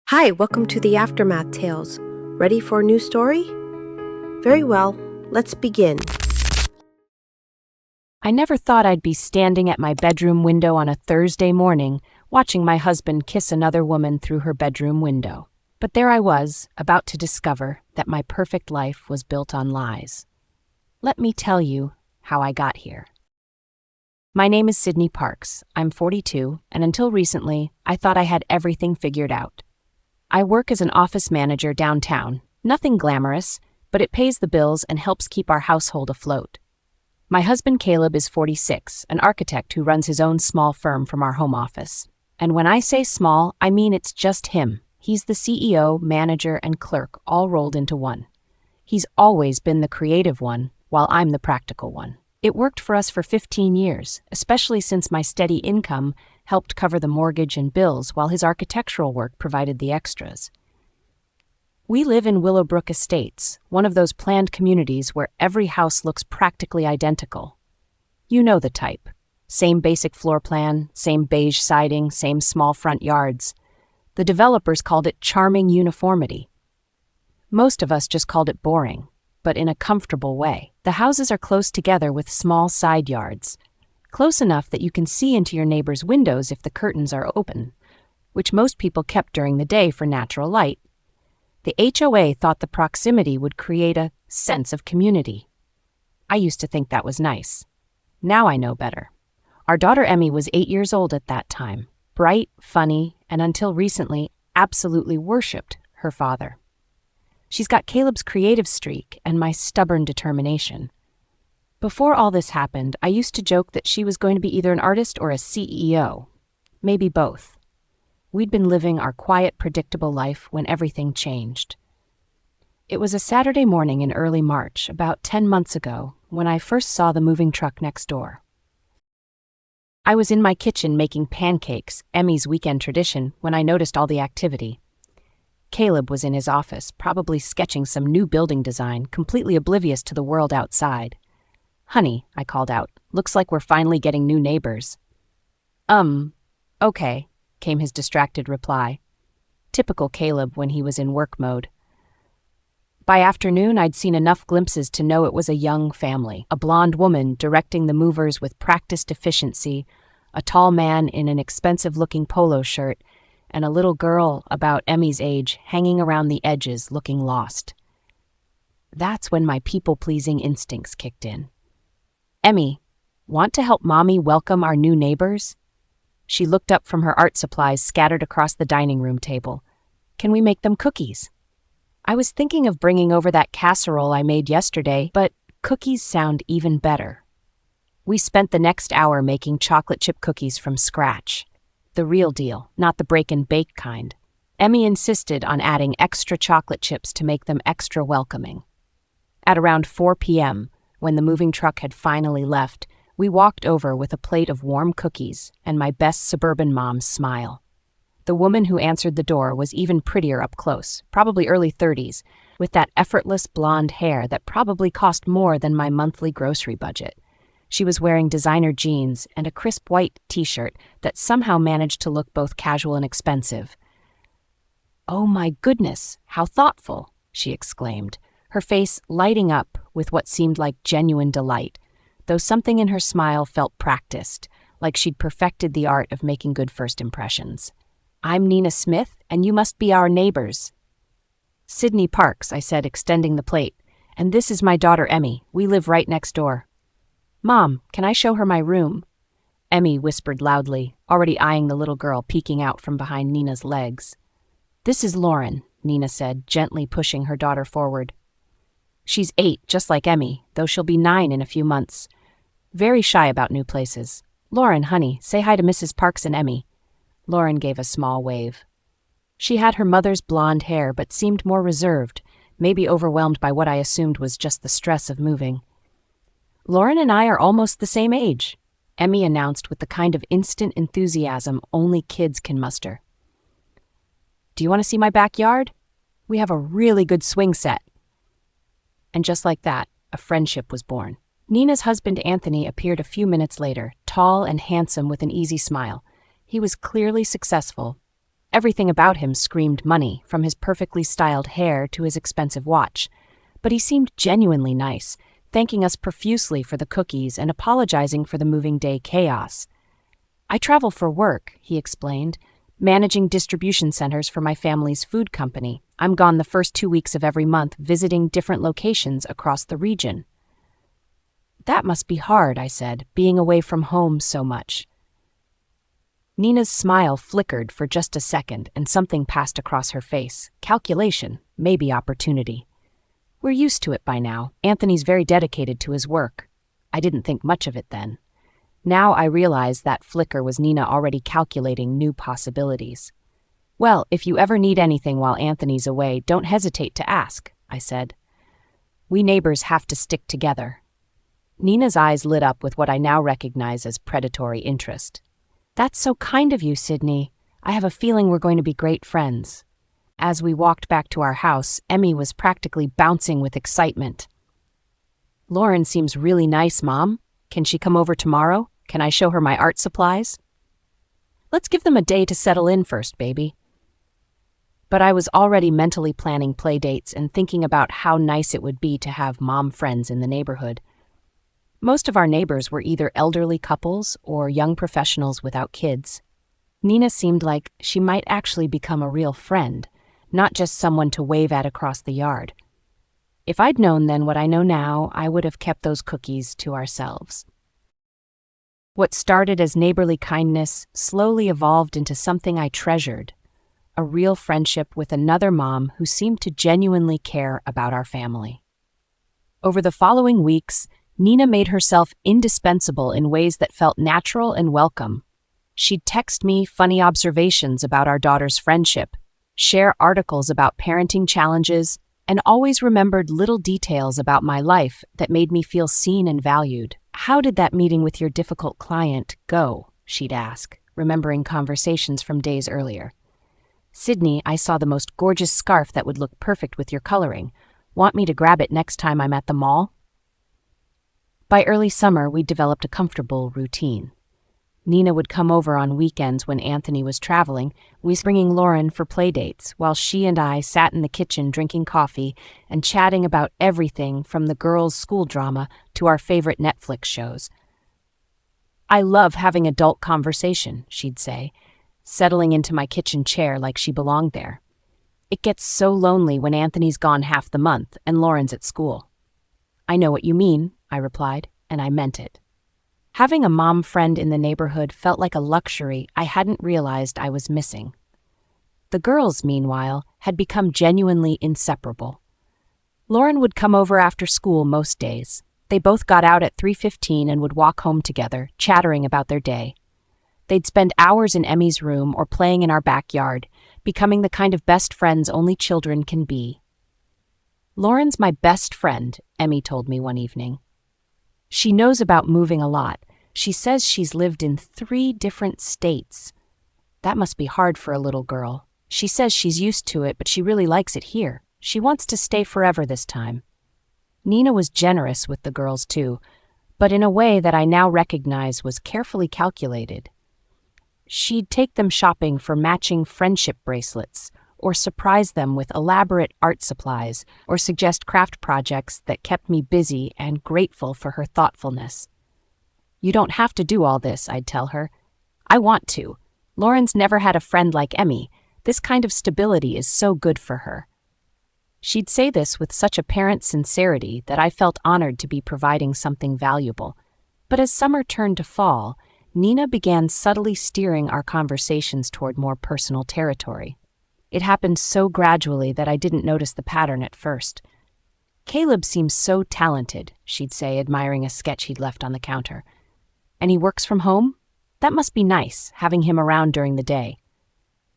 Hi, welcome to the Aftermath Tales. Ready for a new story? Very well, let's begin. I never thought I'd be standing at my bedroom window on a Thursday morning, watching my husband kiss another woman through her bedroom window. But there I was, about to discover that my perfect life was built on lies. Let me tell you how I got here. My name is Sydney Parks. I'm 42, and until recently, I thought I had everything figured out. I work as an office manager downtown. Nothing glamorous, but it pays the bills and helps keep our household afloat. My husband Caleb is 46, an architect who runs his own small firm from our home office. And when I say small, I mean it's just him. He's the CEO, manager, and clerk all rolled into one. He's always been the creative one, while I'm the practical one. It worked for us for 15 years, especially since my steady income helped cover the mortgage and bills while his architectural work provided the extras. We live in Willowbrook Estates, one of those planned communities where every house looks practically identical. You know the type. Same basic floor plan, same beige siding, same small front yards. The developers called it charming uniformity. Most of us just called it boring, but in a comfortable way. The houses are close together with small side yards, close enough that you can see into your neighbor's windows if the curtains are open, which most people kept during the day for natural light. The HOA thought the proximity would create a sense of community. I used to think that was nice. Now I know better. Our daughter Emmy was 8 years old at that time, bright, funny, and until recently, absolutely worshipped her father. She's got Caleb's creative streak and my stubborn determination. Before all this happened, I used to joke that she was going to be either an artist or a CEO. Maybe both. We'd been living our quiet, predictable life when everything changed. It was a Saturday morning in early March, about 10 months ago, when I first saw the moving truck next door. I was in my kitchen making pancakes, Emmy's weekend tradition, when I noticed all the activity. Caleb was in his office, probably sketching some new building design, completely oblivious to the world outside. "Honey," I called out, "looks like we're finally getting new neighbors." Okay, came his distracted reply. Typical Caleb when he was in work mode. By afternoon, I'd seen enough glimpses to know it was a young family. A blonde woman directing the movers with practiced efficiency, a tall man in an expensive-looking polo shirt, and a little girl about Emmy's age hanging around the edges looking lost. That's when my people-pleasing instincts kicked in. "Emmy, want to help Mommy welcome our new neighbors?" She looked up from her art supplies scattered across the dining room table. "Can we make them cookies?" I was thinking of bringing over that casserole I made yesterday, but cookies sound even better. We spent the next hour making chocolate chip cookies from scratch. The real deal, not the break-and-bake kind. Emmy insisted on adding extra chocolate chips to make them extra welcoming. At around 4 p.m., when the moving truck had finally left, we walked over with a plate of warm cookies and my best suburban mom's smile. The woman who answered the door was even prettier up close, probably early 30s, with that effortless blonde hair that probably cost more than my monthly grocery budget. She was wearing designer jeans and a crisp white t-shirt that somehow managed to look both casual and expensive. "Oh my goodness, how thoughtful," she exclaimed, her face lighting up with what seemed like genuine delight, though something in her smile felt practiced, like she'd perfected the art of making good first impressions. "I'm Nina Smith, and you must be our neighbors." "Sydney Parks," I said, extending the plate, "and this is my daughter Emmy. We live right next door." "Mom, can I show her my room?" Emmy whispered loudly, already eyeing the little girl peeking out from behind Nina's legs. "This is Lauren," Nina said, gently pushing her daughter forward. "She's 8, just like Emmy, though she'll be 9 in a few months. Very shy about new places. Lauren, honey, say hi to Mrs. Parks and Emmy." Lauren gave a small wave. She had her mother's blonde hair but seemed more reserved, maybe overwhelmed by what I assumed was just the stress of moving. "Lauren and I are almost the same age," Emmy announced with the kind of instant enthusiasm only kids can muster. "Do you want to see my backyard? We have a really good swing set." And just like that, a friendship was born. Nina's husband Anthony appeared a few minutes later, tall and handsome with an easy smile. He was clearly successful. Everything about him screamed money, from his perfectly styled hair to his expensive watch. But he seemed genuinely nice, thanking us profusely for the cookies and apologizing for the moving day chaos. "I travel for work," he explained, "managing distribution centers for my family's food company. I'm gone the first 2 weeks of every month, visiting different locations across the region." "That must be hard," I said, "being away from home so much." Nina's smile flickered for just a second, and something passed across her face. Calculation, maybe opportunity. "We're used to it by now. Anthony's very dedicated to his work." I didn't think much of it then. Now I realized that flicker was Nina already calculating new possibilities. "Well, if you ever need anything while Anthony's away, don't hesitate to ask," I said. "We neighbors have to stick together." Nina's eyes lit up with what I now recognize as predatory interest. "That's so kind of you, Sydney. I have a feeling we're going to be great friends." As we walked back to our house, Emmy was practically bouncing with excitement. "Lauren seems really nice, Mom. Can she come over tomorrow? Can I show her my art supplies?" "Let's give them a day to settle in first, baby." But I was already mentally planning play dates and thinking about how nice it would be to have mom friends in the neighborhood. Most of our neighbors were either elderly couples or young professionals without kids. Nina seemed like she might actually become a real friend, not just someone to wave at across the yard. If I'd known then what I know now, I would have kept those cookies to ourselves. What started as neighborly kindness slowly evolved into something I treasured, a real friendship with another mom who seemed to genuinely care about our family. Over the following weeks, Nina made herself indispensable in ways that felt natural and welcome. She'd text me funny observations about our daughter's friendship, share articles about parenting challenges, and always remembered little details about my life that made me feel seen and valued. "How did that meeting with your difficult client go?" she'd ask, remembering conversations from days earlier. "Sydney, I saw the most gorgeous scarf that would look perfect with your coloring. Want me to grab it next time I'm at the mall?" By early summer, we'd developed a comfortable routine. Nina would come over on weekends when Anthony was traveling, we bringing Lauren for play dates, while she and I sat in the kitchen drinking coffee and chatting about everything from the girls' school drama to our favorite Netflix shows. "I love having adult conversation," she'd say, settling into my kitchen chair like she belonged there. "It gets so lonely when Anthony's gone half the month and Lauren's at school." "I know what you mean," I replied, and I meant it. Having a mom friend in the neighborhood felt like a luxury I hadn't realized I was missing. The girls, meanwhile, had become genuinely inseparable. Lauren would come over after school most days. They both got out at 3:15 and would walk home together, chattering about their day. They'd spend hours in Emmy's room or playing in our backyard, becoming the kind of best friends only children can be. "Lauren's my best friend," Emmy told me one evening. "She knows about moving a lot. She says she's lived in 3 different states. That must be hard for a little girl. She says she's used to it, but she really likes it here. She wants to stay forever this time." Nina was generous with the girls too, but in a way that I now recognize was carefully calculated. She'd take them shopping for matching friendship bracelets, or surprise them with elaborate art supplies, or suggest craft projects that kept me busy and grateful for her thoughtfulness. "You don't have to do all this," I'd tell her. "I want to. Lauren's never had a friend like Emmy. This kind of stability is so good for her." She'd say this with such apparent sincerity that I felt honored to be providing something valuable. But as summer turned to fall, Nina began subtly steering our conversations toward more personal territory. It happened so gradually that I didn't notice the pattern at first. "Caleb seems so talented," she'd say, admiring a sketch he'd left on the counter. "And he works from home? That must be nice, having him around during the day."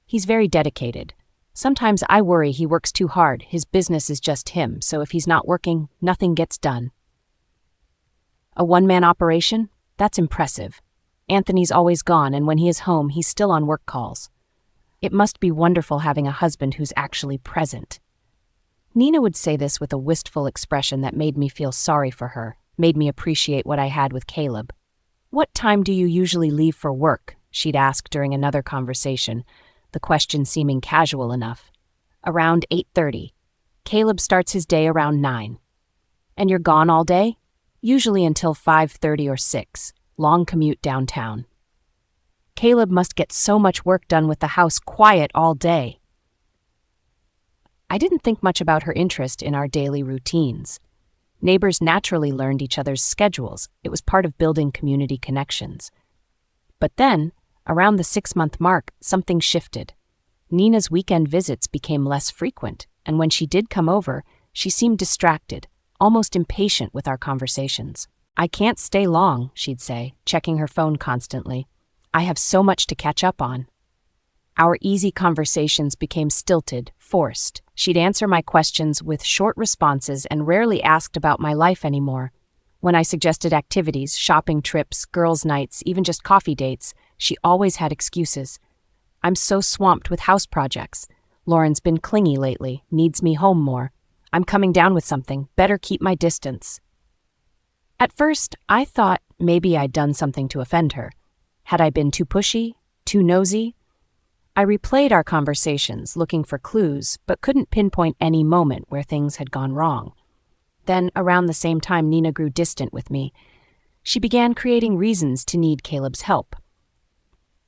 "He's very dedicated. Sometimes I worry he works too hard. His business is just him, so if he's not working, nothing gets done." "A one-man operation? That's impressive. Anthony's always gone, and when he is home, he's still on work calls. It must be wonderful having a husband who's actually present." Nina would say this with a wistful expression that made me feel sorry for her, made me appreciate what I had with Caleb. "What time do you usually leave for work?" she'd ask during another conversation, the question seeming casual enough. Around 8:30. Caleb starts his day around 9. And you're gone all day? Usually until 5:30 or 6. Long commute downtown. Caleb must get so much work done with the house quiet all day. I didn't think much about her interest in our daily routines. Neighbors naturally learned each other's schedules. It was part of building community connections. But then, around the 6-month mark, something shifted. Nina's weekend visits became less frequent, and when she did come over, she seemed distracted, almost impatient with our conversations. "I can't stay long," she'd say, checking her phone constantly. "I have so much to catch up on." Our easy conversations became stilted, forced. She'd answer my questions with short responses and rarely asked about my life anymore. When I suggested activities, shopping trips, girls' nights, even just coffee dates, she always had excuses. "I'm so swamped with house projects. Lauren's been clingy lately, needs me home more. I'm coming down with something, better keep my distance." At first, I thought maybe I'd done something to offend her. Had I been too pushy, too nosy? I replayed our conversations, looking for clues, but couldn't pinpoint any moment where things had gone wrong. Then, around the same time Nina grew distant with me, she began creating reasons to need Caleb's help.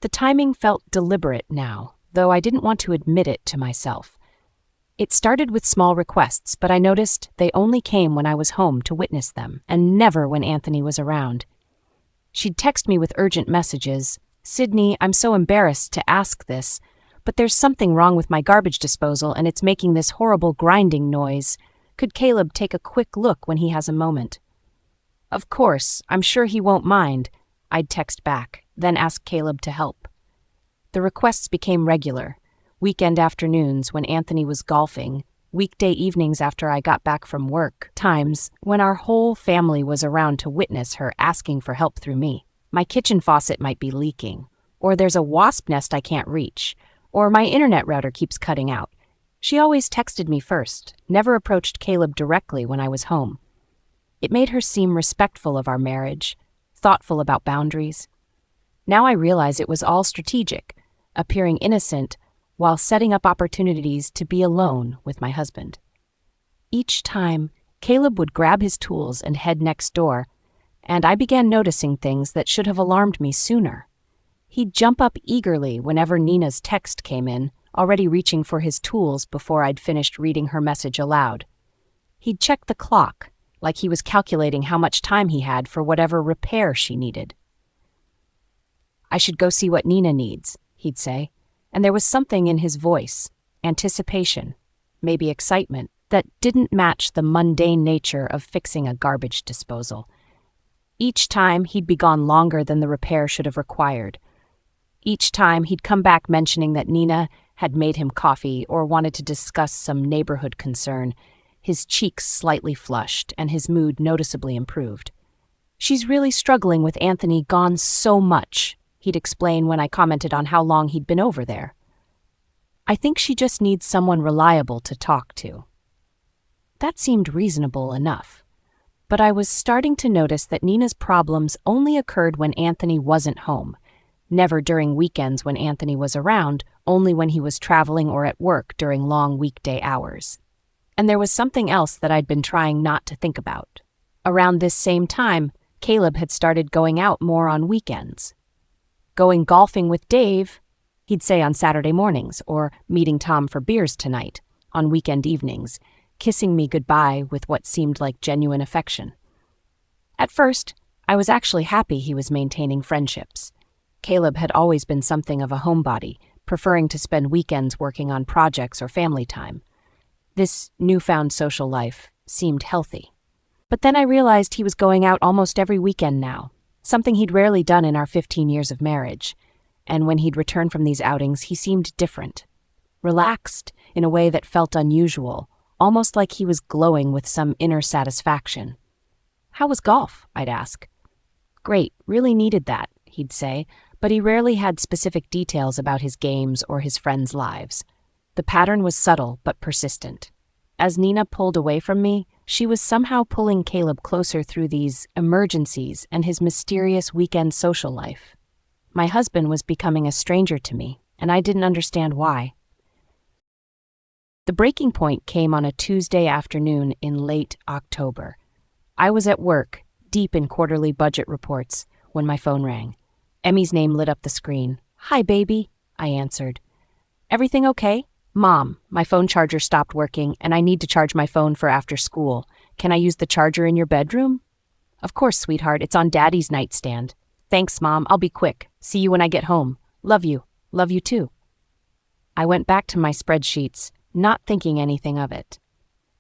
The timing felt deliberate now, though I didn't want to admit it to myself. It started with small requests, but I noticed they only came when I was home to witness them, and never when Anthony was around. She'd text me with urgent messages. "Sydney, I'm so embarrassed to ask this, but there's something wrong with my garbage disposal and it's making this horrible grinding noise. Could Caleb take a quick look when he has a moment?" "Of course, I'm sure he won't mind," I'd text back, then ask Caleb to help. The requests became regular. Weekend afternoons when Anthony was golfing, weekday evenings after I got back from work, times when our whole family was around to witness her asking for help through me. My kitchen faucet might be leaking, or there's a wasp nest I can't reach, or my internet router keeps cutting out. She always texted me first, never approached Caleb directly when I was home. It made her seem respectful of our marriage, thoughtful about boundaries. Now I realize it was all strategic, appearing innocent while setting up opportunities to be alone with my husband. Each time, Caleb would grab his tools and head next door, and I began noticing things that should have alarmed me sooner. He'd jump up eagerly whenever Nina's text came in, already reaching for his tools before I'd finished reading her message aloud. He'd check the clock, like he was calculating how much time he had for whatever repair she needed. "I should go see what Nina needs," he'd say, and there was something in his voice, anticipation, maybe excitement, that didn't match the mundane nature of fixing a garbage disposal. Each time, he'd be gone longer than the repair should have required. Each time, he'd come back mentioning that Nina had made him coffee or wanted to discuss some neighborhood concern, his cheeks slightly flushed and his mood noticeably improved. "She's really struggling with Anthony gone so much," he'd explain when I commented on how long he'd been over there. "I think she just needs someone reliable to talk to." That seemed reasonable enough. But I was starting to notice that Nina's problems only occurred when Anthony wasn't home, never during weekends when Anthony was around, only when he was traveling or at work during long weekday hours. And there was something else that I'd been trying not to think about. Around this same time, Caleb had started going out more on weekends. "Going golfing with Dave," he'd say on Saturday mornings, or "meeting Tom for beers tonight," on weekend evenings, kissing me goodbye with what seemed like genuine affection. At first, I was actually happy he was maintaining friendships. Caleb had always been something of a homebody, preferring to spend weekends working on projects or family time. This newfound social life seemed healthy. But then I realized he was going out almost every weekend now, something he'd rarely done in our 15 years of marriage. And when he'd returned from these outings, he seemed different, relaxed in a way that felt unusual, almost like he was glowing with some inner satisfaction. "How was golf?" I'd ask. "Great, really needed that," he'd say, but he rarely had specific details about his games or his friends' lives. The pattern was subtle but persistent. As Nina pulled away from me, she was somehow pulling Caleb closer through these emergencies and his mysterious weekend social life. My husband was becoming a stranger to me, and I didn't understand why. The breaking point came on a Tuesday afternoon in late October. I was at work, deep in quarterly budget reports, when my phone rang. Emmy's name lit up the screen. "Hi, baby," I answered. "Everything okay?" "Mom, my phone charger stopped working, and I need to charge my phone for after school. Can I use the charger in your bedroom?" "Of course, sweetheart, it's on Daddy's nightstand." "Thanks, Mom, I'll be quick. See you when I get home. Love you. Love you too." I went back to my spreadsheets, not thinking anything of it.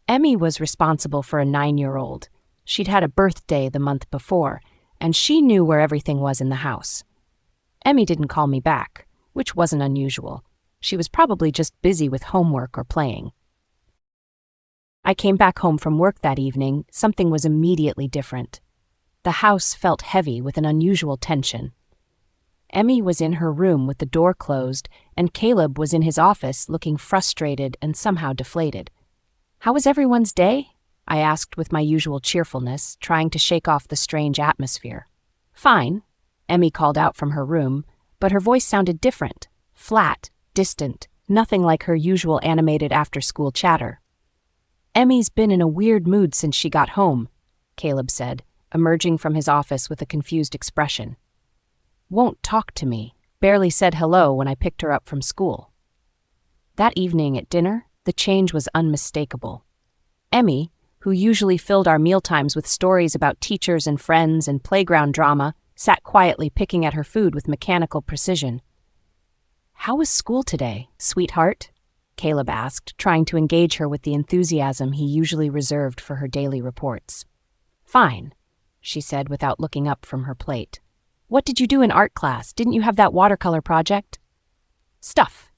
Emmy was responsible for a 9-year-old. She'd had a birthday the month before, and she knew where everything was in the house. Emmy didn't call me back, which wasn't unusual. She was probably just busy with homework or playing. I came back home from work that evening. Something was immediately different. The house felt heavy with an unusual tension. Emmy was in her room with the door closed, and Caleb was in his office looking frustrated and somehow deflated. "How was everyone's day?" I asked with my usual cheerfulness, trying to shake off the strange atmosphere. "Fine," Emmy called out from her room, but her voice sounded different, flat, distant, nothing like her usual animated after-school chatter. "Emmy's been in a weird mood since she got home," Caleb said, emerging from his office with a confused expression. "Won't talk to me, barely said hello when I picked her up from school." That evening at dinner, the change was unmistakable. Emmy, who usually filled our mealtimes with stories about teachers and friends and playground drama, sat quietly picking at her food with mechanical precision. "How was school today, sweetheart?" Caleb asked, trying to engage her with the enthusiasm he usually reserved for her daily reports. "Fine," she said without looking up from her plate. "What did you do in art class? Didn't you have that watercolor project?" "Stuff."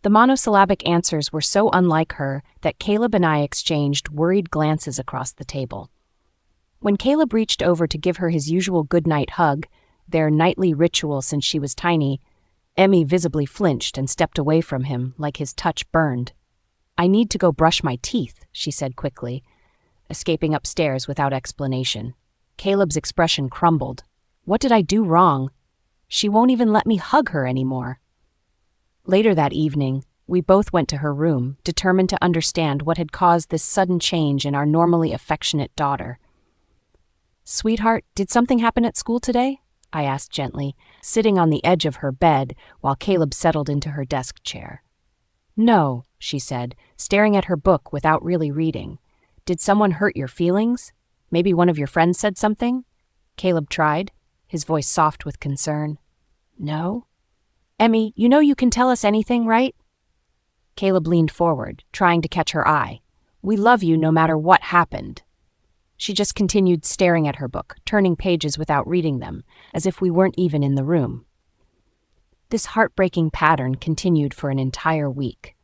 The monosyllabic answers were so unlike her that Caleb and I exchanged worried glances across the table. When Caleb reached over to give her his usual goodnight hug, their nightly ritual since she was tiny, Emmy visibly flinched and stepped away from him like his touch burned. "I need to go brush my teeth," she said quickly, escaping upstairs without explanation. Caleb's expression crumbled. What did I do wrong? She won't even let me hug her anymore. Later that evening, we both went to her room, determined to understand what had caused this sudden change in our normally affectionate daughter. "Sweetheart, did something happen at school today?" I asked gently, sitting on the edge of her bed while Caleb settled into her desk chair. "No," she said, staring at her book without really reading. "Did someone hurt your feelings? Maybe one of your friends said something?" Caleb tried, his voice soft with concern. "No." "Emmy, you know you can tell us anything, right?" Caleb leaned forward, trying to catch her eye. "We love you no matter what happened." She just continued staring at her book, turning pages without reading them, as if we weren't even in the room. This heartbreaking pattern continued for an entire week.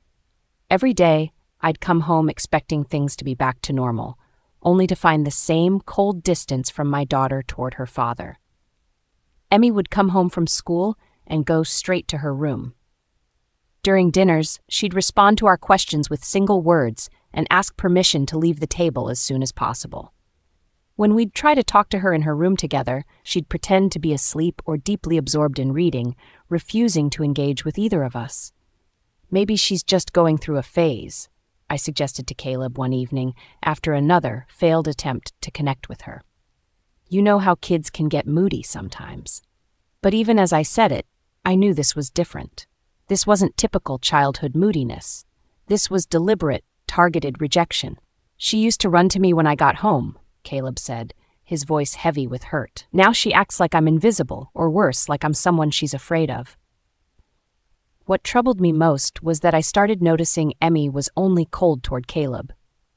Every day, I'd come home expecting things to be back to normal, only to find the same cold distance from my daughter toward her father. Emmy would come home from school and go straight to her room. During dinners, she'd respond to our questions with single words and ask permission to leave the table as soon as possible. When we'd try to talk to her in her room together, she'd pretend to be asleep or deeply absorbed in reading, refusing to engage with either of us. "Maybe she's just going through a phase," I suggested to Caleb one evening after another failed attempt to connect with her. "You know how kids can get moody sometimes." But even as I said it, I knew this was different. This wasn't typical childhood moodiness. This was deliberate, targeted rejection. "She used to run to me when I got home," Caleb said, his voice heavy with hurt. "Now she acts like I'm invisible, or worse, like I'm someone she's afraid of." What troubled me most was that I started noticing Emmy was only cold toward Caleb.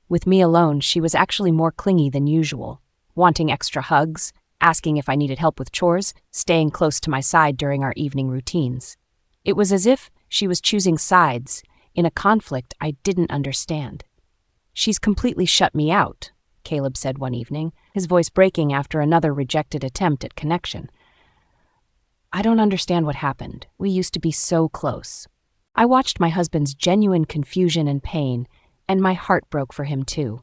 With me alone, she was actually more clingy than usual, wanting extra hugs, asking if I needed help with chores, staying close to my side during our evening routines. It was as if she was choosing sides in a conflict I didn't understand. "She's completely shut me out," Caleb said one evening, his voice breaking after another rejected attempt at connection. "I don't understand what happened. We used to be so close." I watched my husband's genuine confusion and pain, and my heart broke for him too.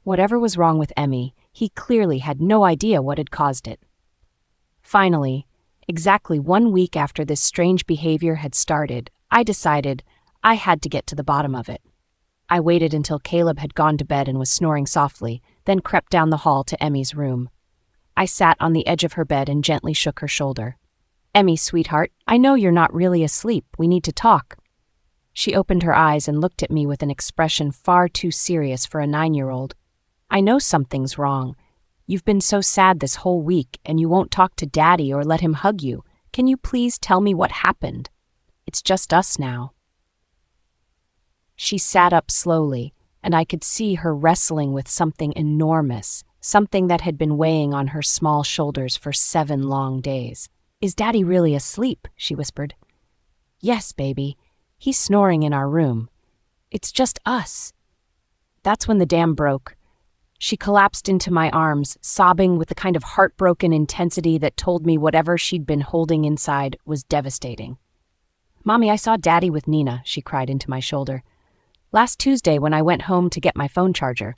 Whatever was wrong with Emmy, he clearly had no idea what had caused it. Finally, Exactly 1 week after this strange behavior had started, I decided I had to get to the bottom of it. I waited until Caleb had gone to bed and was snoring softly, then crept down the hall to Emmy's room. I sat on the edge of her bed and gently shook her shoulder. "Emmy, sweetheart, I know you're not really asleep. We need to talk." She opened her eyes and looked at me with an expression far too serious for a 9-year-old. "I know something's wrong. You've been so sad this whole week, and you won't talk to Daddy or let him hug you. Can you please tell me what happened? It's just us now." She sat up slowly, and I could see her wrestling with something enormous, something that had been weighing on her small shoulders for 7 long days. "Is Daddy really asleep?" she whispered. "Yes, baby. He's snoring in our room. It's just us." That's when the dam broke. She collapsed into my arms, sobbing with the kind of heartbroken intensity that told me whatever she'd been holding inside was devastating. "Mommy, I saw Daddy with Nina," she cried into my shoulder. "Last Tuesday when I went home to get my phone charger.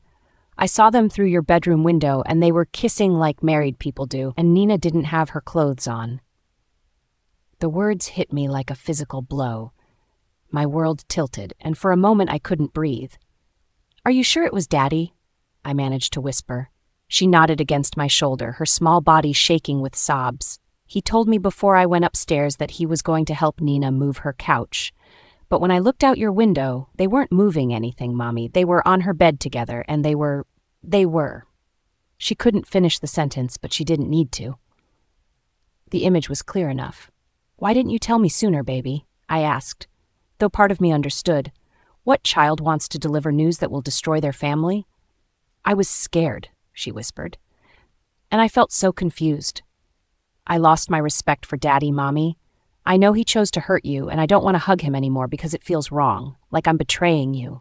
I saw them through your bedroom window and they were kissing like married people do, and Nina didn't have her clothes on." The words hit me like a physical blow. My world tilted, and for a moment I couldn't breathe. "Are you sure it was Daddy?" I managed to whisper. She nodded against my shoulder, her small body shaking with sobs. "He told me before I went upstairs that he was going to help Nina move her couch. But when I looked out your window, they weren't moving anything, Mommy. They were on her bed together, and they were. She couldn't finish the sentence, but she didn't need to. The image was clear enough. "Why didn't you tell me sooner, baby?" I asked, though part of me understood. What child wants to deliver news that will destroy their family? "I was scared," she whispered. And I felt so confused. "I lost my respect for Daddy, Mommy. I know he chose to hurt you, and I don't want to hug him anymore because it feels wrong, like I'm betraying you."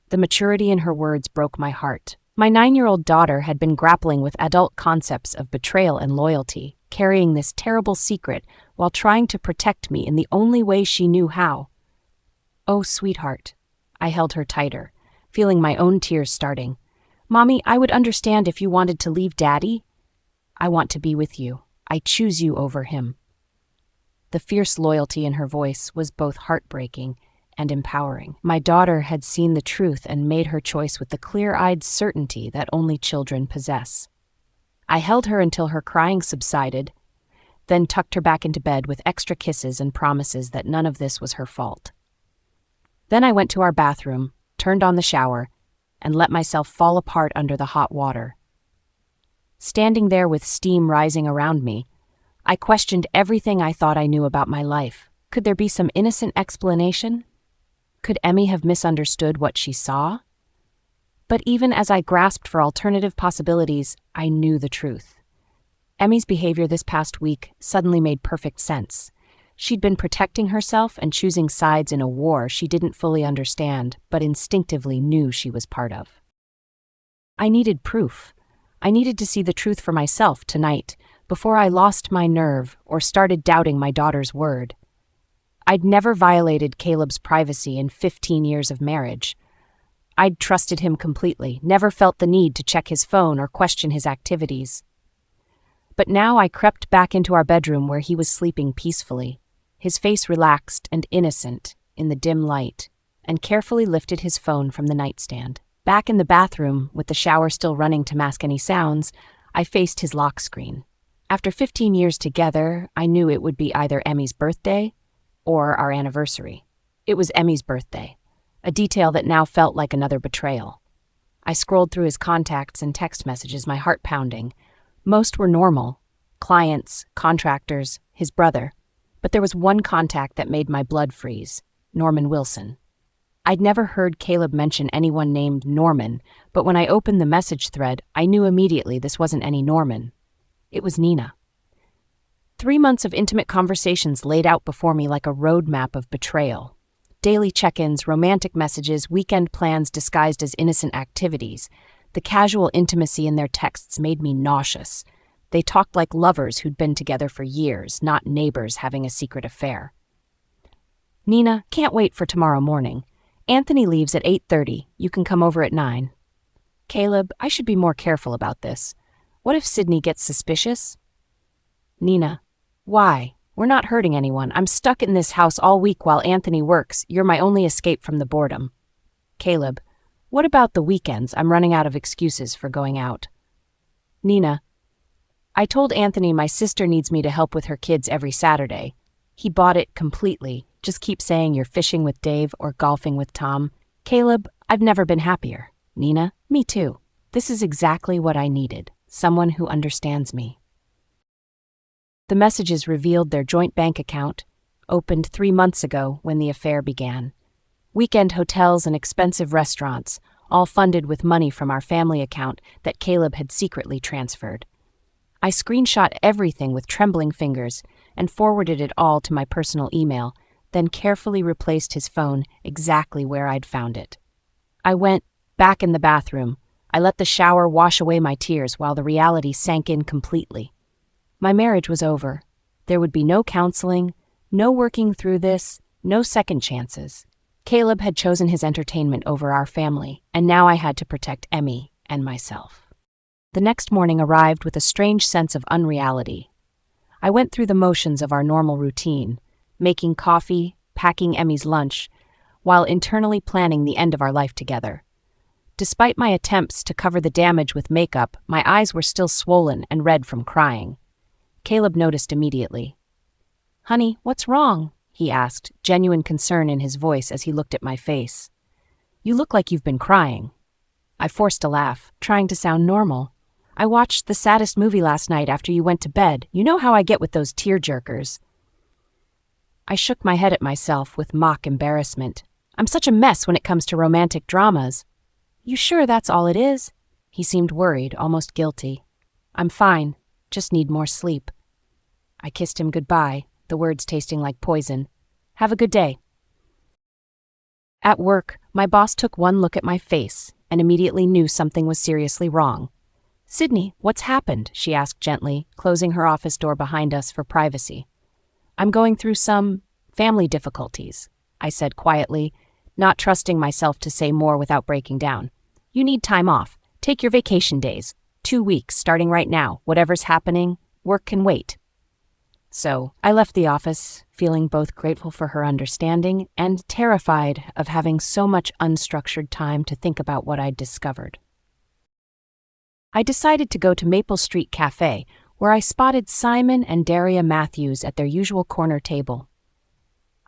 The maturity in her words broke my heart. My 9-year-old daughter had been grappling with adult concepts of betrayal and loyalty, carrying this terrible secret while trying to protect me in the only way she knew how. "Oh, sweetheart." I held her tighter, feeling my own tears starting. "Mommy, I would understand if you wanted to leave Daddy. I want to be with you. I choose you over him." The fierce loyalty in her voice was both heartbreaking and empowering. My daughter had seen the truth and made her choice with the clear-eyed certainty that only children possess. I held her until her crying subsided, then tucked her back into bed with extra kisses and promises that none of this was her fault. Then I went to our bathroom, turned on the shower, and let myself fall apart under the hot water. Standing there with steam rising around me, I questioned everything I thought I knew about my life. Could there be some innocent explanation? Could Emmy have misunderstood what she saw? But even as I grasped for alternative possibilities, I knew the truth. Emmy's behavior this past week suddenly made perfect sense. She'd been protecting herself and choosing sides in a war she didn't fully understand, but instinctively knew she was part of. I needed proof. I needed to see the truth for myself tonight, before I lost my nerve or started doubting my daughter's word. I'd never violated Caleb's privacy in 15 years of marriage. I'd trusted him completely, never felt the need to check his phone or question his activities. But now I crept back into our bedroom where he was sleeping peacefully, his face relaxed and innocent in the dim light, and carefully lifted his phone from the nightstand. Back in the bathroom, with the shower still running to mask any sounds, I faced his lock screen. After 15 years together, I knew it would be either Emmy's birthday or our anniversary. It was Emmy's birthday, a detail that now felt like another betrayal. I scrolled through his contacts and text messages, my heart pounding. Most were normal: clients, contractors, his brother. But there was one contact that made my blood freeze: Norman Wilson. I'd never heard Caleb mention anyone named Norman, but when I opened the message thread, I knew immediately this wasn't any Norman. It was Nina. 3 months of intimate conversations laid out before me like a roadmap of betrayal. Daily check-ins, romantic messages, weekend plans disguised as innocent activities. The casual intimacy in their texts made me nauseous. They talked like lovers who'd been together for years, not neighbors having a secret affair. "Nina, can't wait for tomorrow morning. Anthony leaves at 8:30. You can come over at 9. Caleb, I should be more careful about this. What if Sydney gets suspicious?" Nina. Why? We're not hurting anyone. I'm stuck in this house all week while Anthony works. You're my only escape from the boredom. Caleb. What about the weekends? I'm running out of excuses for going out. Nina. I told Anthony my sister needs me to help with her kids every Saturday. He bought it completely. Just keep saying you're fishing with Dave or golfing with Tom. Caleb, I've never been happier. Nina, me too. This is exactly what I needed. Someone who understands me. The messages revealed their joint bank account, opened 3 months ago when the affair began. Weekend hotels and expensive restaurants, all funded with money from our family account that Caleb had secretly transferred. I screenshot everything with trembling fingers and forwarded it all to my personal email, then carefully replaced his phone exactly where I'd found it. I went back in the bathroom. I let the shower wash away my tears while the reality sank in completely. My marriage was over. There would be no counseling, no working through this, no second chances. Caleb had chosen his entertainment over our family, and now I had to protect Emmy and myself. The next morning arrived with a strange sense of unreality. I went through the motions of our normal routine, making coffee, packing Emmy's lunch, while internally planning the end of our life together. Despite my attempts to cover the damage with makeup, my eyes were still swollen and red from crying. Caleb noticed immediately. "Honey, what's wrong?" he asked, genuine concern in his voice as he looked at my face. "You look like you've been crying." I forced a laugh, trying to sound normal. "I watched the saddest movie last night after you went to bed. You know how I get with those tear-jerkers." I shook my head at myself with mock embarrassment. I'm such a mess when it comes to romantic dramas. "You sure that's all it is?" He seemed worried, almost guilty. "I'm fine, just need more sleep." I kissed him goodbye, the words tasting like poison. "Have a good day." At work, my boss took one look at my face and immediately knew something was seriously wrong. "Sydney, what's happened?" she asked gently, closing her office door behind us for privacy. "I'm going through some family difficulties," I said quietly, not trusting myself to say more without breaking down. "You need time off. Take your vacation days. 2 weeks, starting right now. Whatever's happening, work can wait." So I left the office, feeling both grateful for her understanding and terrified of having so much unstructured time to think about what I'd discovered. I decided to go to Maple Street Cafe, where I spotted Simon and Daria Matthews at their usual corner table.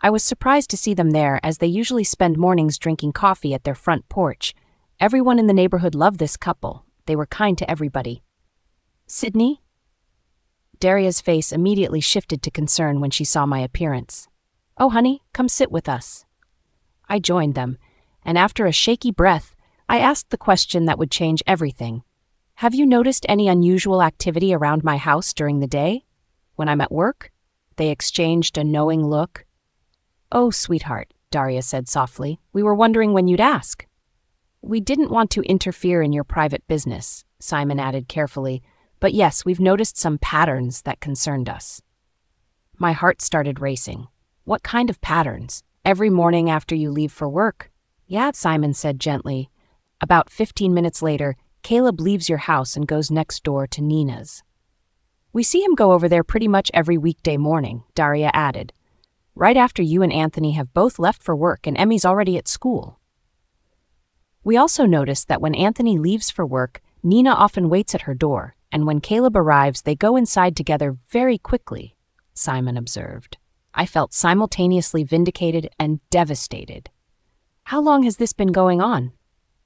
I was surprised to see them there, as they usually spend mornings drinking coffee at their front porch. Everyone in the neighborhood loved this couple. They were kind to everybody. "Sydney?" Daria's face immediately shifted to concern when she saw my appearance. "Oh, honey, come sit with us." I joined them, and after a shaky breath, I asked the question that would change everything. "Have you noticed any unusual activity around my house during the day? When I'm at work?" They exchanged a knowing look. "Oh, sweetheart," Daria said softly, "we were wondering when you'd ask." "We didn't want to interfere in your private business," Simon added carefully, "but yes, we've noticed some patterns that concerned us." My heart started racing. "What kind of patterns? Every morning after you leave for work?" "Yeah," Simon said gently. "About 15 minutes later, Caleb leaves your house and goes next door to Nina's." "We see him go over there pretty much every weekday morning," Daria added. "Right after you and Anthony have both left for work and Emmy's already at school." We also noticed that when Anthony leaves for work, Nina often waits at her door, and when Caleb arrives, they go inside together very quickly, Simon observed. I felt simultaneously vindicated and devastated. "How long has this been going on?"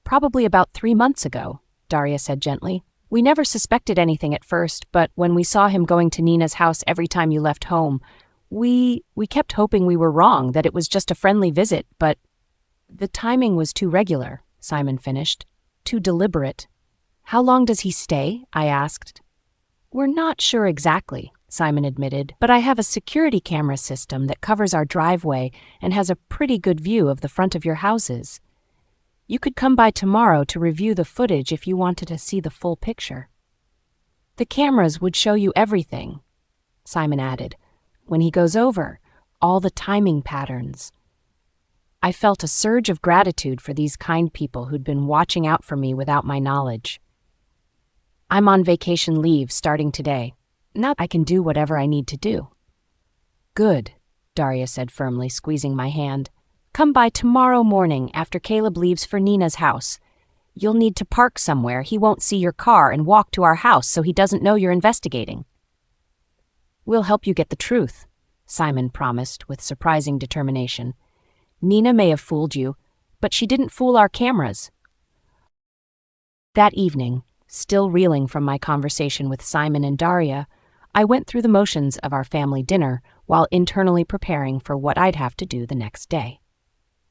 "Probably about 3 months ago," Daria said gently. "We never suspected anything at first, but when we saw him going to Nina's house every time you left home, we kept hoping we were wrong, that it was just a friendly visit, but the timing was too regular," Simon finished. "Too deliberate." "How long does he stay?" I asked. "We're not sure exactly," Simon admitted, "but I have a security camera system that covers our driveway and has a pretty good view of the front of your houses. You could come by tomorrow to review the footage if you wanted to see the full picture." "The cameras would show you everything," Simon added. "When he goes over, all the timing patterns." I felt a surge of gratitude for these kind people who'd been watching out for me without my knowledge. "I'm on vacation leave starting today. Now I can do whatever I need to do. Good, Daria said firmly, squeezing my hand. Come by tomorrow morning after Caleb leaves for Nina's house. You'll need to park somewhere. He won't see your car and walk to our house so he doesn't know you're investigating. We'll help you get the truth, Simon promised with surprising determination. Nina may have fooled you, but she didn't fool our cameras. That evening, still reeling from my conversation with Simon and Daria, I went through the motions of our family dinner while internally preparing for what I'd have to do the next day.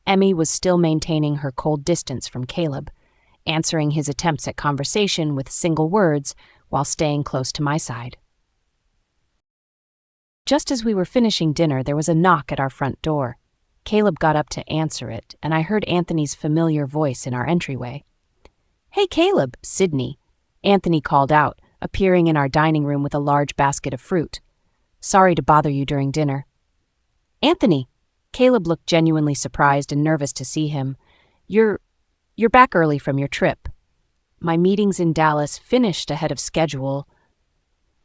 Emmy was still maintaining her cold distance from Caleb, answering his attempts at conversation with single words while staying close to my side. Just as we were finishing dinner, there was a knock at our front door. Caleb got up to answer it, and I heard Anthony's familiar voice in our entryway. "Hey, Caleb, Sydney," Anthony called out, appearing in our dining room with a large basket of fruit. "Sorry to bother you during dinner." "Anthony!" Caleb looked genuinely surprised and nervous to see him. You're back early from your trip." "My meetings in Dallas finished ahead of schedule,"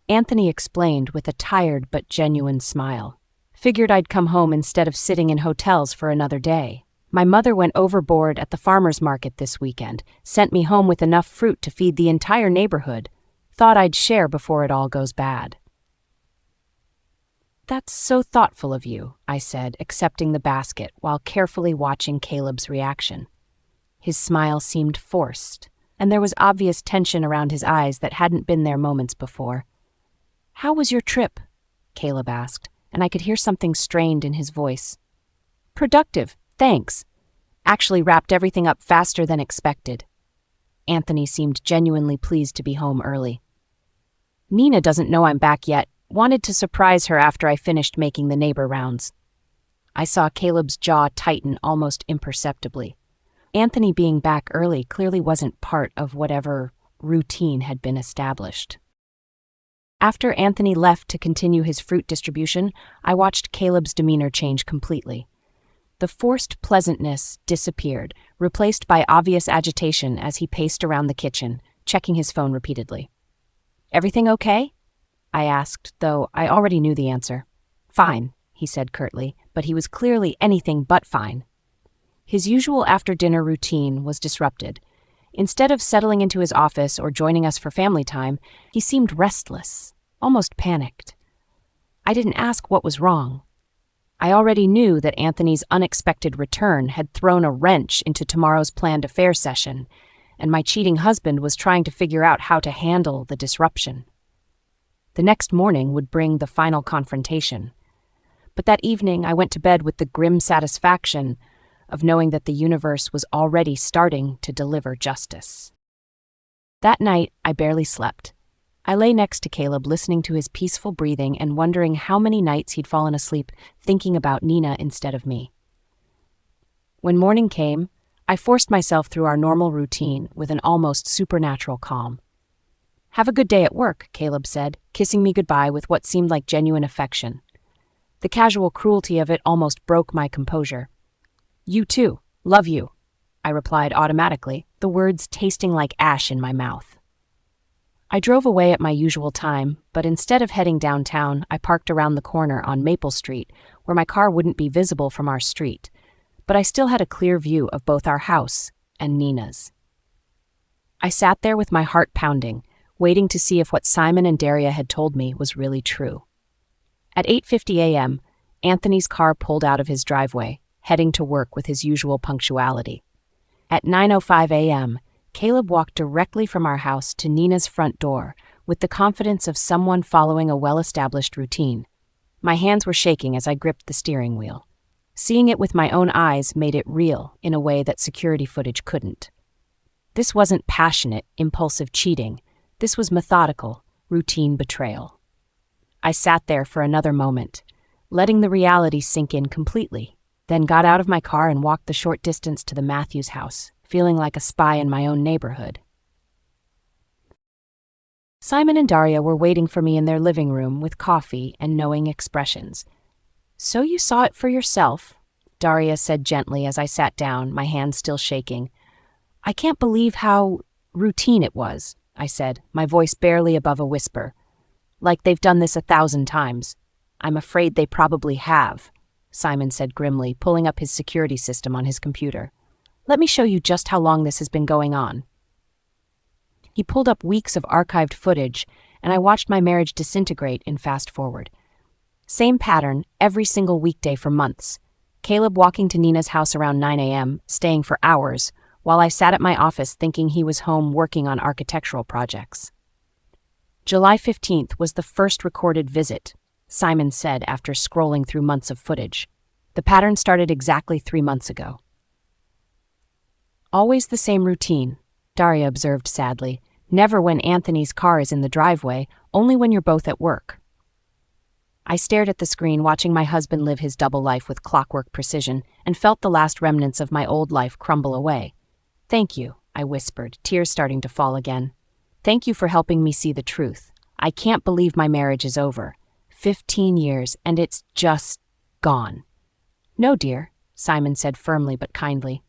Anthony explained with a tired but genuine smile. "Figured I'd come home instead of sitting in hotels for another day. My mother went overboard at the farmer's market this weekend, sent me home with enough fruit to feed the entire neighborhood. Thought I'd share before it all goes bad." "That's so thoughtful of you," I said, accepting the basket while carefully watching Caleb's reaction. His smile seemed forced, and there was obvious tension around his eyes that hadn't been there moments before. "How was your trip?" Caleb asked, and I could hear something strained in his voice. "Productive, thanks. Actually wrapped everything up faster than expected." Anthony seemed genuinely pleased to be home early. "Nina doesn't know I'm back yet. Wanted to surprise her after I finished making the neighbor rounds." I saw Caleb's jaw tighten almost imperceptibly. Anthony being back early clearly wasn't part of whatever routine had been established. After Anthony left to continue his fruit distribution, I watched Caleb's demeanor change completely. The forced pleasantness disappeared, replaced by obvious agitation as he paced around the kitchen, checking his phone repeatedly. "Everything okay?" I asked, though I already knew the answer. "Fine," he said curtly, but he was clearly anything but fine. His usual after-dinner routine was disrupted. Instead of settling into his office or joining us for family time, he seemed restless, almost panicked. I didn't ask what was wrong. I already knew that Anthony's unexpected return had thrown a wrench into tomorrow's planned affair session, and my cheating husband was trying to figure out how to handle the disruption. The next morning would bring the final confrontation. But that evening I went to bed with the grim satisfaction of knowing that the universe was already starting to deliver justice. That night, I barely slept. I lay next to Caleb, listening to his peaceful breathing and wondering how many nights he'd fallen asleep thinking about Nina instead of me. When morning came, I forced myself through our normal routine with an almost supernatural calm. "Have a good day at work," Caleb said, kissing me goodbye with what seemed like genuine affection. The casual cruelty of it almost broke my composure. "You too. Love you," I replied automatically, the words tasting like ash in my mouth. I drove away at my usual time, but instead of heading downtown, I parked around the corner on Maple Street, where my car wouldn't be visible from our street, but I still had a clear view of both our house and Nina's. I sat there with my heart pounding, waiting to see if what Simon and Daria had told me was really true. At 8:50 a.m., Anthony's car pulled out of his driveway, heading to work with his usual punctuality. At 9:05 a.m., Caleb walked directly from our house to Nina's front door with the confidence of someone following a well-established routine. My hands were shaking as I gripped the steering wheel. Seeing it with my own eyes made it real in a way that security footage couldn't. This wasn't passionate, impulsive cheating. This was methodical, routine betrayal. I sat there for another moment, letting the reality sink in completely, then got out of my car and walked the short distance to the Matthews house, feeling like a spy in my own neighborhood. Simon and Daria were waiting for me in their living room with coffee and knowing expressions. "So you saw it for yourself," Daria said gently as I sat down, my hands still shaking. "I can't believe how routine it was," I said, my voice barely above a whisper. Like they've done this 1,000 times. I'm afraid they probably have, Simon said grimly, pulling up his security system on his computer. Let me show you just how long this has been going on. He pulled up weeks of archived footage, and I watched my marriage disintegrate in fast forward. Same pattern every single weekday for months. Caleb walking to Nina's house around 9 a.m., staying for hours, while I sat at my office thinking he was home working on architectural projects. July 15th was the first recorded visit, Simon said after scrolling through months of footage. The pattern started exactly 3 months ago. Always the same routine, Daria observed sadly. Never when Anthony's car is in the driveway, only when you're both at work. I stared at the screen, watching my husband live his double life with clockwork precision, and felt the last remnants of my old life crumble away. Thank you, I whispered, tears starting to fall again. Thank you for helping me see the truth. I can't believe my marriage is over. 15 years, and it's just gone. No, dear, Simon said firmly but kindly.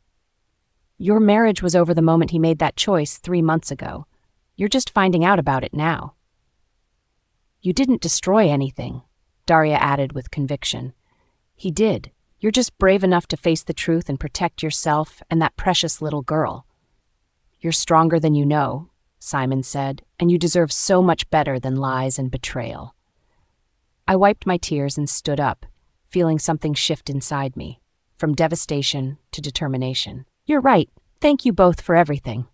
Your marriage was over the moment he made that choice 3 months ago. You're just finding out about it now. You didn't destroy anything, Daria added with conviction. He did. You're just brave enough to face the truth and protect yourself and that precious little girl. You're stronger than you know, Simon said, and you deserve so much better than lies and betrayal. I wiped my tears and stood up, feeling something shift inside me, from devastation to determination. You're right. Thank you both for everything.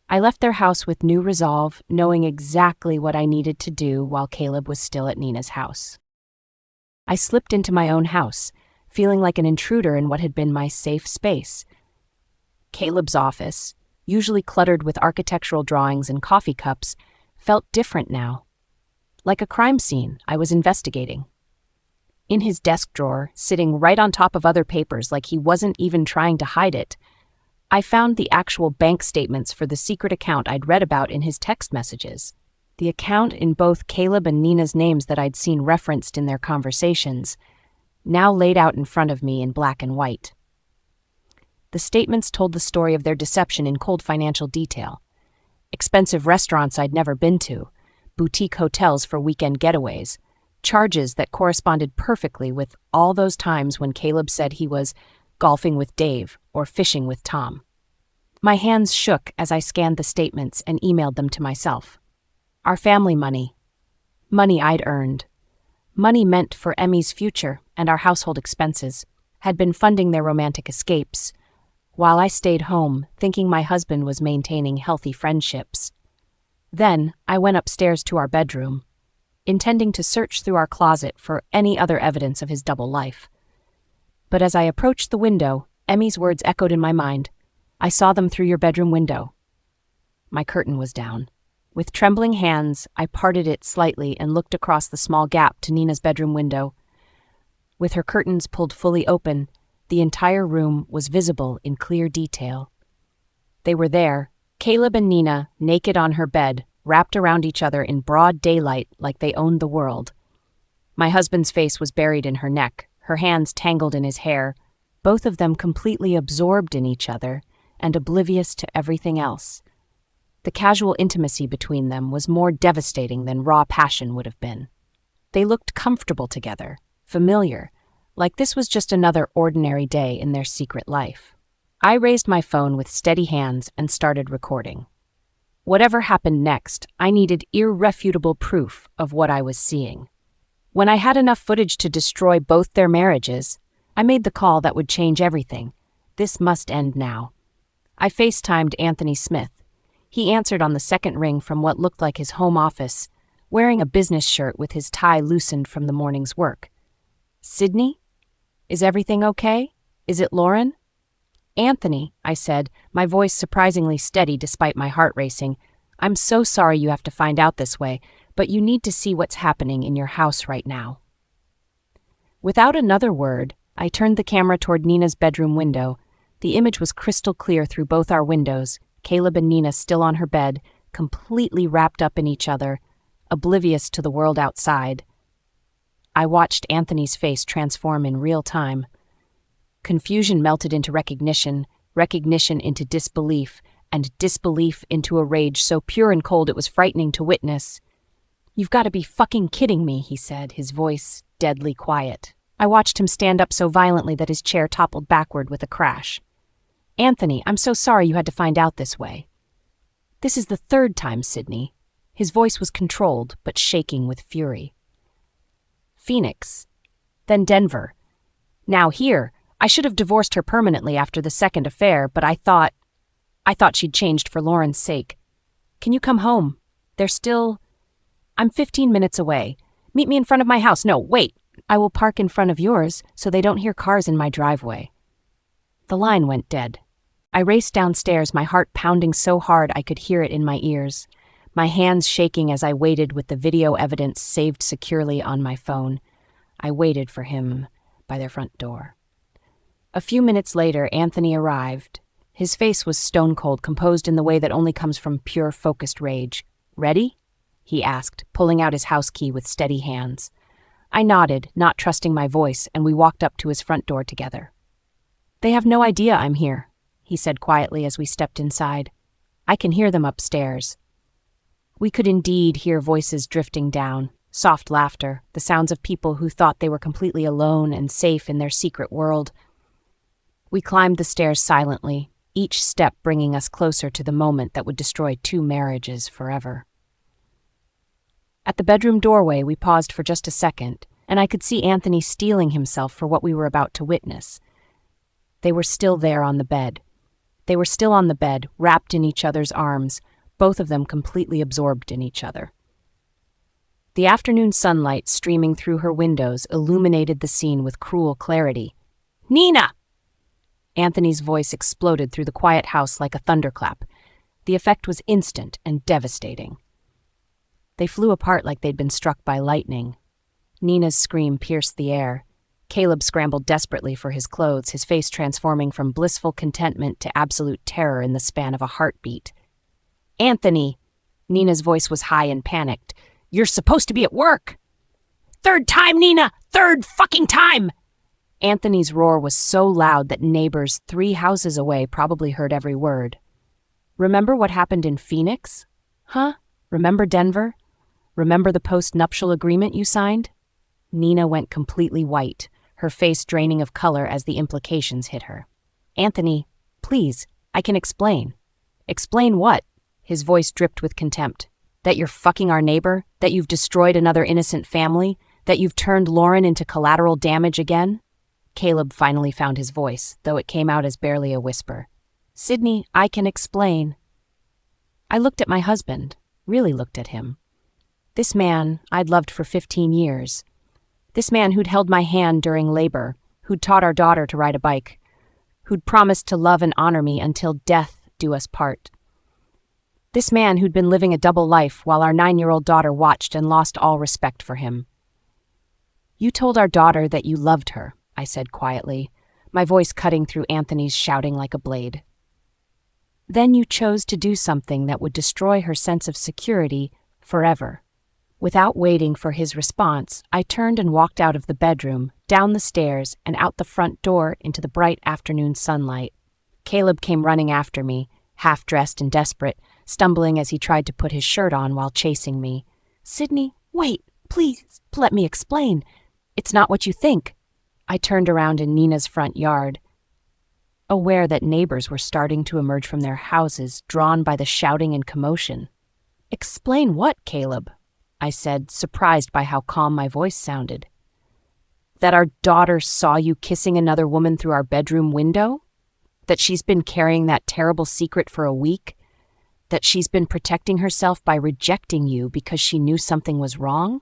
I left their house with new resolve, knowing exactly what I needed to do while Caleb was still at Nina's house. I slipped into my own house, feeling like an intruder in what had been my safe space. Caleb's office, usually cluttered with architectural drawings and coffee cups, felt different now. Like a crime scene I was investigating. In his desk drawer, sitting right on top of other papers like he wasn't even trying to hide it, I found the actual bank statements for the secret account I'd read about in his text messages. The account in both Caleb and Nina's names that I'd seen referenced in their conversations, now laid out in front of me in black and white. The statements told the story of their deception in cold financial detail. Expensive restaurants I'd never been to, boutique hotels for weekend getaways, charges that corresponded perfectly with all those times when Caleb said he was golfing with Dave or fishing with Tom. My hands shook as I scanned the statements and emailed them to myself. Our family money. Money I'd earned. Money meant for Emmy's future and our household expenses had been funding their romantic escapes, while I stayed home thinking my husband was maintaining healthy friendships. Then I went upstairs to our bedroom, intending to search through our closet for any other evidence of his double life. But as I approached the window, Emmy's words echoed in my mind. I saw them through your bedroom window. My curtain was down. With trembling hands, I parted it slightly and looked across the small gap to Nina's bedroom window. With her curtains pulled fully open, the entire room was visible in clear detail. They were there, Caleb and Nina, naked on her bed, wrapped around each other in broad daylight like they owned the world. My husband's face was buried in her neck, her hands tangled in his hair, both of them completely absorbed in each other and oblivious to everything else. The casual intimacy between them was more devastating than raw passion would have been. They looked comfortable together, familiar, like this was just another ordinary day in their secret life. I raised my phone with steady hands and started recording. Whatever happened next, I needed irrefutable proof of what I was seeing. When I had enough footage to destroy both their marriages, I made the call that would change everything. This must end now. I FaceTimed Anthony Smith. He answered on the second ring from what looked like his home office, wearing a business shirt with his tie loosened from the morning's work. Sydney? Is everything okay? Is it Lauren? Anthony, I said, my voice surprisingly steady despite my heart racing. I'm so sorry you have to find out this way, but you need to see what's happening in your house right now. Without another word, I turned the camera toward Nina's bedroom window. The image was crystal clear through both our windows, Caleb and Nina still on her bed, completely wrapped up in each other, oblivious to the world outside. I watched Anthony's face transform in real time. Confusion melted into recognition, recognition into disbelief, and disbelief into a rage so pure and cold it was frightening to witness. "You've got to be fucking kidding me," he said, his voice deadly quiet. I watched him stand up so violently that his chair toppled backward with a crash. "Anthony, I'm so sorry you had to find out this way. This is the third time, Sydney." His voice was controlled, but shaking with fury. "Phoenix. Then Denver. Now here. I should have divorced her permanently after the second affair, but I thought she'd changed for Lauren's sake. Can you come home? I'm 15 minutes away. Meet me in front of my house. No, wait. I will park in front of yours so they don't hear cars in my driveway." The line went dead. I raced downstairs, my heart pounding so hard I could hear it in my ears, my hands shaking as I waited with the video evidence saved securely on my phone. I waited for him by their front door. A few minutes later, Anthony arrived. His face was stone-cold, composed in the way that only comes from pure, focused rage. "Ready?" he asked, pulling out his house key with steady hands. I nodded, not trusting my voice, and we walked up to his front door together. "They have no idea I'm here," he said quietly as we stepped inside. "I can hear them upstairs." We could indeed hear voices drifting down, soft laughter, the sounds of people who thought they were completely alone and safe in their secret world. We climbed the stairs silently, each step bringing us closer to the moment that would destroy 2 marriages forever. At the bedroom doorway, we paused for just a second, and I could see Anthony steeling himself for what we were about to witness. They were still there on the bed. They were still on the bed, wrapped in each other's arms, both of them completely absorbed in each other. The afternoon sunlight streaming through her windows illuminated the scene with cruel clarity. "Nina!" Anthony's voice exploded through the quiet house like a thunderclap. The effect was instant and devastating. They flew apart like they'd been struck by lightning. Nina's scream pierced the air. Caleb scrambled desperately for his clothes, his face transforming from blissful contentment to absolute terror in the span of a heartbeat. "Anthony!" Nina's voice was high and panicked. "You're supposed to be at work!" "Third time, Nina! Third fucking time!" Anthony's roar was so loud that neighbors 3 houses away probably heard every word. "Remember what happened in Phoenix? Huh? Remember Denver? Remember the post-nuptial agreement you signed?" Nina went completely white, her face draining of color as the implications hit her. "Anthony, please, I can explain." "Explain what?" His voice dripped with contempt. "That you're fucking our neighbor? That you've destroyed another innocent family? That you've turned Lauren into collateral damage again?" Caleb finally found his voice, though it came out as barely a whisper. "Sydney, I can explain." I looked at my husband, really looked at him. This man I'd loved for 15 years. This man who'd held my hand during labor, who'd taught our daughter to ride a bike, who'd promised to love and honor me until death do us part. This man who'd been living a double life while our 9-year-old daughter watched and lost all respect for him. "You told our daughter that you loved her," I said quietly, my voice cutting through Anthony's shouting like a blade. "Then you chose to do something that would destroy her sense of security forever." Without waiting for his response, I turned and walked out of the bedroom, down the stairs, and out the front door into the bright afternoon sunlight. Caleb came running after me, half-dressed and desperate, stumbling as he tried to put his shirt on while chasing me. "Sydney, wait, please, let me explain. It's not what you think." I turned around in Nina's front yard, aware that neighbors were starting to emerge from their houses, drawn by the shouting and commotion. "Explain what, Caleb?" I said, surprised by how calm my voice sounded. "That our daughter saw you kissing another woman through our bedroom window? That she's been carrying that terrible secret for a week? That she's been protecting herself by rejecting you because she knew something was wrong?"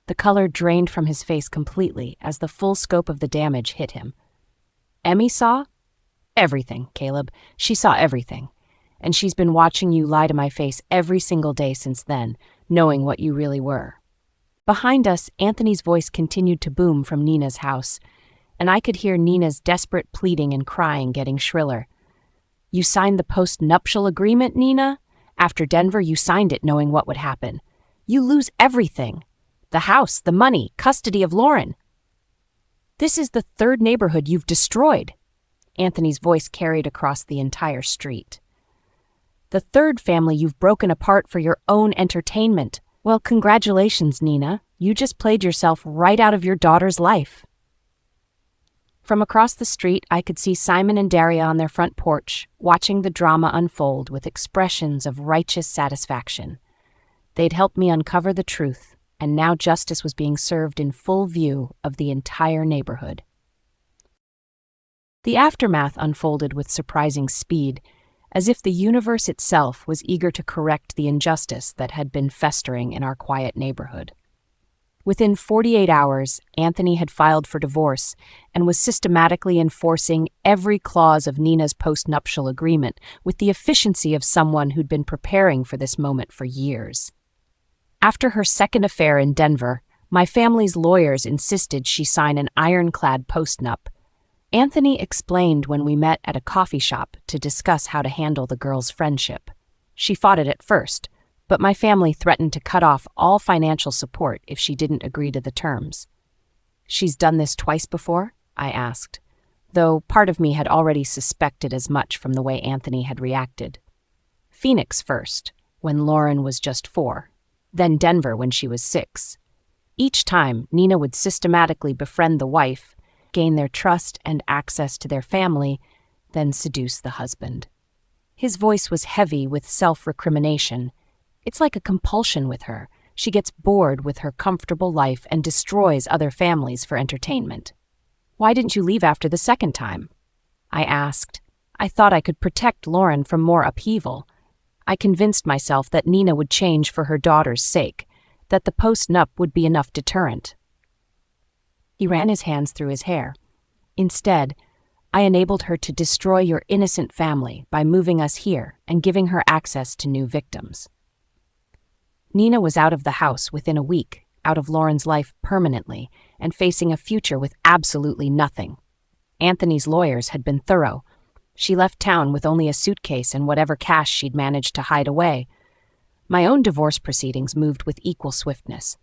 The color drained from his face completely as the full scope of the damage hit him. "Emmy saw? Everything, Caleb. She saw everything. And she's been watching you lie to my face every single day since then, knowing what you really were." Behind us, Anthony's voice continued to boom from Nina's house, and I could hear Nina's desperate pleading and crying getting shriller. "You signed the post-nuptial agreement, Nina? After Denver, you signed it knowing what would happen. You lose everything. The house, the money, custody of Lauren. This is the 3rd neighborhood you've destroyed." Anthony's voice carried across the entire street. "The 3rd family you've broken apart for your own entertainment. Well, congratulations, Nina. You just played yourself right out of your daughter's life. From across the street, I could see Simon and Daria on their front porch, watching the drama unfold with expressions of righteous satisfaction. They'd helped me uncover the truth, and now justice was being served in full view of the entire neighborhood. The aftermath unfolded with surprising speed, as if the universe itself was eager to correct the injustice that had been festering in our quiet neighborhood. Within 48 hours, Anthony had filed for divorce and was systematically enforcing every clause of Nina's postnuptial agreement with the efficiency of someone who'd been preparing for this moment for years. After her second affair in Denver, my family's lawyers insisted she sign an ironclad postnup. Anthony explained when we met at a coffee shop to discuss how to handle the girl's friendship. She fought it at first, but my family threatened to cut off all financial support if she didn't agree to the terms. "She's done this twice before?" I asked, though part of me had already suspected as much from the way Anthony had reacted. Phoenix first, when Lauren was just 4, then Denver when she was 6. Each time, Nina would systematically befriend the wife, gain their trust and access to their family, then seduce the husband. His voice was heavy with self-recrimination. It's like a compulsion with her. She gets bored with her comfortable life and destroys other families for entertainment. "Why didn't you leave after the second time?" I asked. I thought I could protect Lauren from more upheaval. I convinced myself that Nina would change for her daughter's sake, that the post-nup would be enough deterrent. He ran his hands through his hair. "Instead, I enabled her to destroy your innocent family by moving us here and giving her access to new victims." Nina was out of the house within a week, out of Lauren's life permanently, and facing a future with absolutely nothing. Anthony's lawyers had been thorough. She left town with only a suitcase and whatever cash she'd managed to hide away. My own divorce proceedings moved with equal swiftness.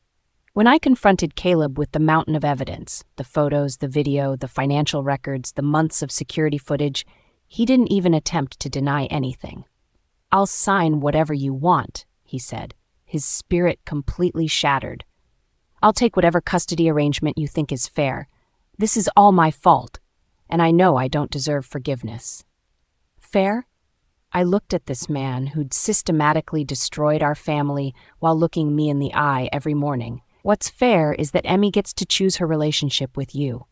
When I confronted Caleb with the mountain of evidence, the photos, the video, the financial records, the months of security footage, he didn't even attempt to deny anything. "I'll sign whatever you want," he said, his spirit completely shattered. "I'll take whatever custody arrangement you think is fair. This is all my fault, and I know I don't deserve forgiveness." Fair? I looked at this man who'd systematically destroyed our family while looking me in the eye every morning. What's fair is that Emmy gets to choose her relationship with you.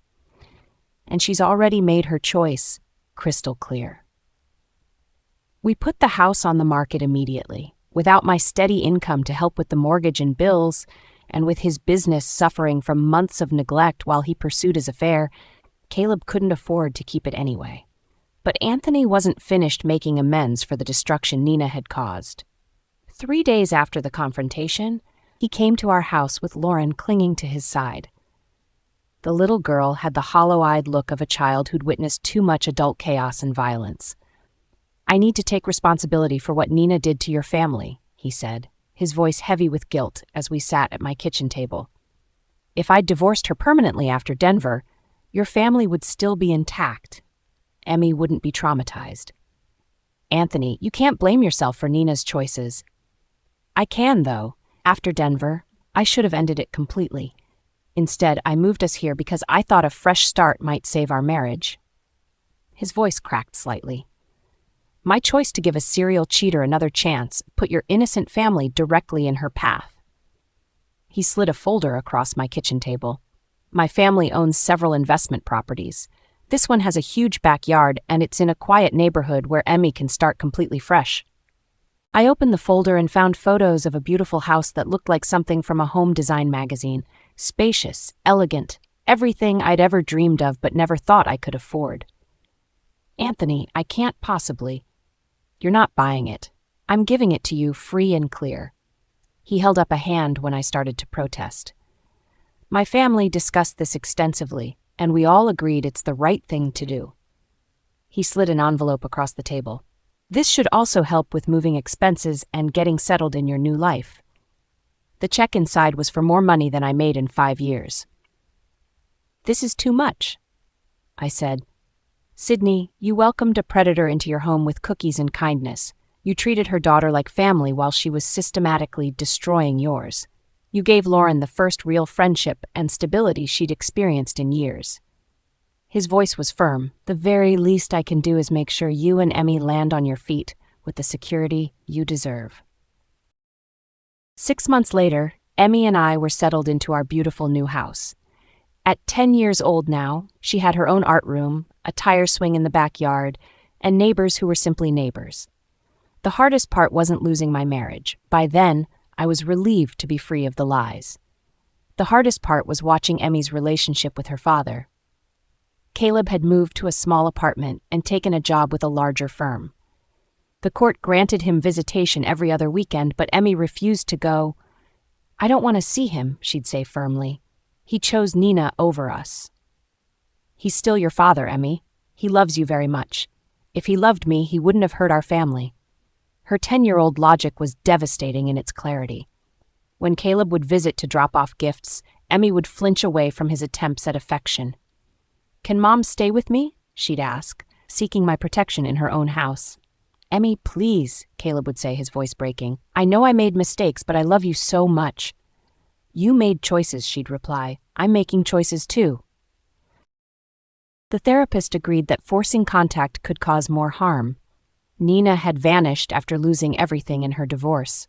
And she's already made her choice, crystal clear. We put the house on the market immediately. Without my steady income to help with the mortgage and bills, and with his business suffering from months of neglect while he pursued his affair, Caleb couldn't afford to keep it anyway. But Anthony wasn't finished making amends for the destruction Nina had caused. 3 days after the confrontation, he came to our house with Lauren clinging to his side. The little girl had the hollow-eyed look of a child who'd witnessed too much adult chaos and violence. "I need to take responsibility for what Nina did to your family," he said, his voice heavy with guilt as we sat at my kitchen table. "If I'd divorced her permanently after Denver, your family would still be intact. Emmy wouldn't be traumatized." "Anthony, you can't blame yourself for Nina's choices." "I can, though. After Denver, I should have ended it completely. Instead, I moved us here because I thought a fresh start might save our marriage." His voice cracked slightly. "My choice to give a serial cheater another chance put your innocent family directly in her path." He slid a folder across my kitchen table. "My family owns several investment properties. This one has a huge backyard, and it's in a quiet neighborhood where Emmy can start completely fresh." I opened the folder and found photos of a beautiful house that looked like something from a home design magazine. Spacious, elegant, everything I'd ever dreamed of but never thought I could afford. "Anthony, I can't possibly." "You're not buying it. I'm giving it to you free and clear." He held up a hand when I started to protest. "My family discussed this extensively, and we all agreed it's the right thing to do." He slid an envelope across the table. "This should also help with moving expenses and getting settled in your new life." The check inside was for more money than I made in 5 years. "This is too much," I said. "Sydney, you welcomed a predator into your home with cookies and kindness. You treated her daughter like family while she was systematically destroying yours. You gave Lauren the first real friendship and stability she'd experienced in years. His voice was firm. The very least I can do is make sure you and Emmy land on your feet with the security you deserve. 6 months later, Emmy and I were settled into our beautiful new house. At 10 years old now, she had her own art room, a tire swing in the backyard, and neighbors who were simply neighbors. The hardest part wasn't losing my marriage. By then, I was relieved to be free of the lies. The hardest part was watching Emmy's relationship with her father. Caleb had moved to a small apartment and taken a job with a larger firm. The court granted him visitation every other weekend, but Emmy refused to go. "I don't want to see him," she'd say firmly. "He chose Nina over us." "He's still your father, Emmy. He loves you very much. If he loved me, he wouldn't have hurt our family." Her 10-year-old logic was devastating in its clarity. When Caleb would visit to drop off gifts, Emmy would flinch away from his attempts at affection. "Can Mom stay with me?" she'd ask, seeking my protection in her own house. "Emmy, please," Caleb would say, his voice breaking. "I know I made mistakes, but I love you so much." "You made choices," she'd reply. "I'm making choices too." The therapist agreed that forcing contact could cause more harm. Nina had vanished after losing everything in her divorce.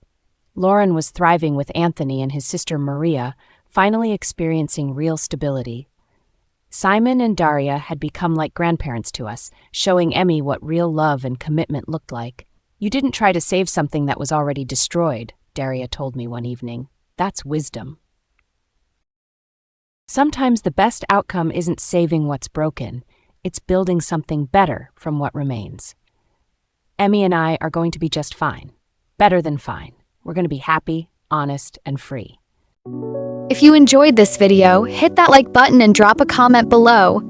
Lauren was thriving with Anthony and his sister Maria, finally experiencing real stability. Simon and Daria had become like grandparents to us, showing Emmy what real love and commitment looked like. "You didn't try to save something that was already destroyed," Daria told me one evening. "That's wisdom." Sometimes the best outcome isn't saving what's broken, it's building something better from what remains. Emmy and I are going to be just fine. Better than fine. We're going to be happy, honest, and free. If you enjoyed this video, hit that like button and drop a comment below.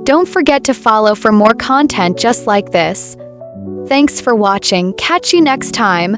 Don't forget to follow for more content just like this. Thanks for watching. Catch you next time.